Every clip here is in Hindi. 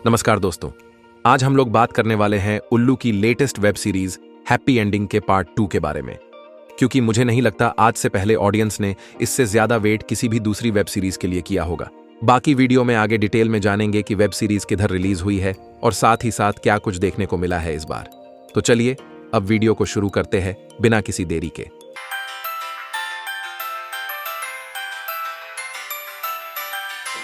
नमस्कार दोस्तों, आज हम लोग बात करने वाले हैं उल्लू की latest web series happy ending के पार्ट 2 के बारे में। क्योंकि मुझे नहीं लगता आज से पहले ऑडियंस ने इससे ज्यादा वेट किसी भी दूसरी वेब सीरीज के लिए किया होगा। बाकी वीडियो में आगे डिटेल में जानेंगे कि वेब सीरीज किधर रिलीज हुई है और साथ ही साथ क्या कुछ देखने को मिला है इस बार। तो चलिए अब वीडियो को शुरू करते हैं बिना किसी देरी के।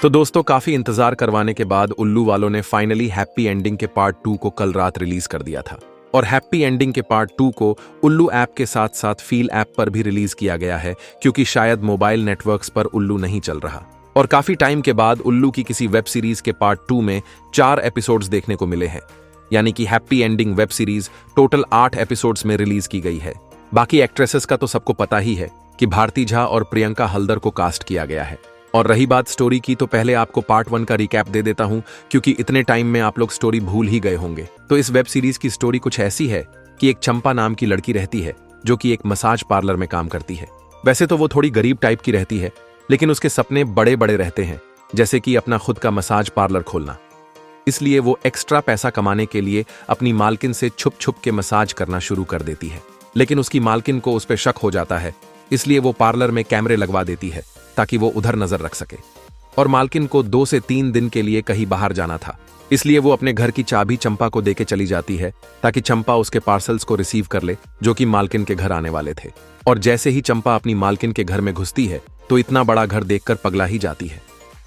तो दोस्तों, काफी इंतजार करवाने के बाद उल्लू वालों ने फाइनली हैप्पी एंडिंग के पार्ट 2 को कल रात रिलीज कर दिया था। और हैप्पी एंडिंग के पार्ट 2 को उल्लू ऐप के साथ साथ फील ऐप पर भी रिलीज किया गया है, क्योंकि शायद मोबाइल नेटवर्क्स पर उल्लू नहीं चल रहा। और काफी टाइम के बाद उल्लू की किसी वेब सीरीज के पार्ट 2 में 4 एपिसोड्स देखने को मिले हैं। यानी कि happy ending web series total 8 episodes में रिलीज की गई है। बाकी एक्ट्रेसेस का तो सबको पता ही है कि भारती झा और प्रियंका हल्दर को कास्ट किया गया है। और रही बात स्टोरी की, तो पहले आपको पार्ट 1 का रिकैप दे देता हूं, क्योंकि इतने टाइम में आप लोग स्टोरी भूल ही गए होंगे। तो इस वेब सीरीज की स्टोरी कुछ ऐसी है कि एक चंपा नाम की लड़की रहती है जो कि एक मसाज पार्लर में काम करती है। वैसे तो वो थोड़ी गरीब टाइप की रहती है, लेकिन उसके सपने बड़े बड़े रहते हैं, जैसे कि अपना खुद का मसाज पार्लर खोलना। इसलिए वो एक्स्ट्रा पैसा कमाने के लिए अपनी मालकिन से छुप छुप के मसाज करना शुरू कर देती है। लेकिन उसकी मालकिन को उस पर शक हो जाता है, इसलिए वो पार्लर में कैमरे लगवा देती है ताकि वो उधर नजर रख सके। और मालकिन को 2 से 3 दिन के लिए कहीं बाहर जाना था, इसलिए वो अपने घर की चाबी चंपा को देके चली जाती है ताकि चंपा उसके पार्सल्स को रिसीव कर ले जो कि मालकिन के घर आने वाले थे। और जैसे ही चंपा अपनी मालकिन के घर में घुसती है तो इतना बड़ा घर देखकर पगला ही जाती है।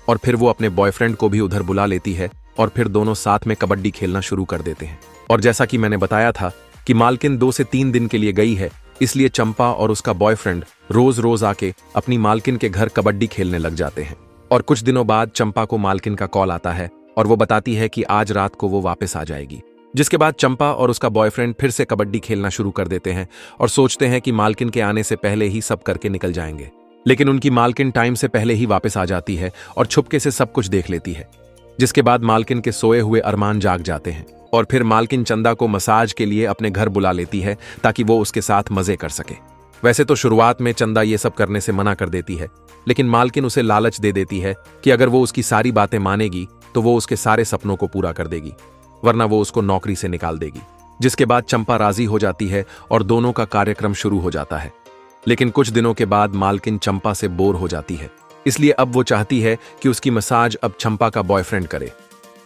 और फिर वो अपने बॉयफ्रेंड को भी उधर बुला लेती है और फिर दोनों साथ में कबड्डी खेलना शुरू कर देते हैं। और जैसा कि मैंने बताया था कि मालकिन 2 से 3 दिन के लिए गई है, इसलिए चंपा और उसका बॉयफ्रेंड रोज रोज आके अपनी मालकिन के घर कबड्डी खेलने लग जाते हैं। और कुछ दिनों बाद चंपा को मालकिन का कॉल आता है और वो बताती है कि आज रात को वो वापस आ जाएगी। जिसके बाद चंपा और उसका बॉयफ्रेंड फिर से कबड्डी खेलना शुरू कर देते हैं और सोचते हैं कि मालकिन के आने से पहले ही सब करके निकल जाएंगे। लेकिन उनकी मालकिन टाइम से पहले ही वापस आ जाती है और छुपके से सब कुछ देख लेती है। जिसके बाद मालकिन के सोए हुए अरमान जाग जाते हैं और फिर मालकिन चंदा को मसाज के लिए अपने घर बुला लेती है ताकि वो उसके साथ मजे कर सके। वैसे तो शुरुआत में चंदा ये सब करने से मना कर देती है, लेकिन मालकिन उसे लालच दे देती है कि अगर वो उसकी सारी बातें मानेगी तो वो उसके सारे सपनों को पूरा कर देगी, वरना वो उसको नौकरी से निकाल देगी। जिसके बाद चंपा राजी हो जाती है और दोनों का कार्यक्रम शुरू हो जाता है। लेकिन कुछ दिनों के बाद मालकिन चंपा से बोर हो जाती है, इसलिए अब वो चाहती है कि उसकी मसाज अब चंपा का बॉयफ्रेंड करे।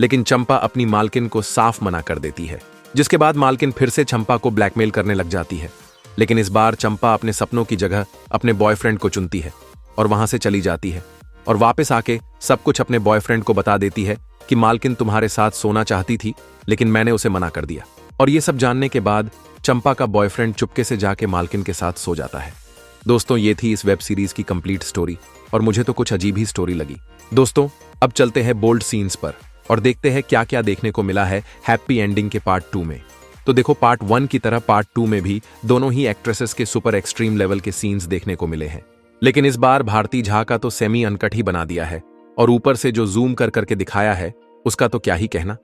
लेकिन चंपा अपनी मालकिन को साफ मना कर देती है। जिसके बाद मालकिन फिर से चंपा को ब्लैकमेल करने लग जाती है। लेकिन इस बार चंपा अपने सपनों की जगह अपने बॉयफ्रेंड को चुनती है और वहां से चली जाती है और वापस आके सब कुछ अपने बॉयफ्रेंड को बता देती है कि मालकिन तुम्हारे साथ सोना चाहती थी, लेकिन मैंने उसे मना कर दिया। और ये सब जानने के बाद चंपा का बॉयफ्रेंड चुपके से जाके मालकिन के साथ सो जाता है। दोस्तों, ये थी इस वेब सीरीज की कंप्लीट स्टोरी और मुझे तो कुछ अजीब ही स्टोरी लगी। दोस्तों, अब चलते हैं बोल्ड सीन्स पर और देखते हैं क्या क्या देखने को मिला है हैप्पी एंडिंग के पार्ट 2 में। तो देखो, पार्ट 1 की तरह पार्ट 2 में भी दोनों ही एक्ट्रेसेस के सुपर एक्सट्रीम लेवल के सीन्स देखने को मिले हैं। लेकिन इस बार भारती झा का तो सेमी अनकट ही बना दिया है और ऊपर से जो जूम कर करके दिखाया है उसका तो क्या ही कहना।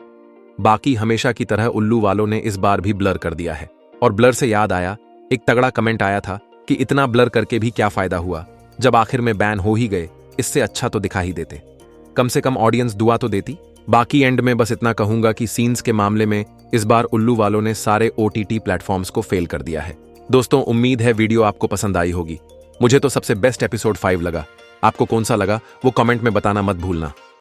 बाकी हमेशा की तरह उल्लू वालों ने इस बार भी ब्लर कर दिया है। और ब्लर से याद आया, एक तगड़ा कमेंट आया था कि इतना ब्लर करके भी क्या फायदा हुआ जब आखिर में बैन हो ही गए, इससे अच्छा तो दिखा ही देते, कम से कम ऑडियंस दुआ तो देती। बाकी एंड में बस इतना कहूंगा कि सीन्स के मामले में इस बार उल्लू वालों ने सारे OTT प्लेटफॉर्म्स को फेल कर दिया है। दोस्तों, उम्मीद है वीडियो आपको पसंद आई होगी। मुझे तो सबसे बेस्ट एपिसोड 5 लगा। आपको कौन सा लगा वो कमेंट में बताना मत भूलना।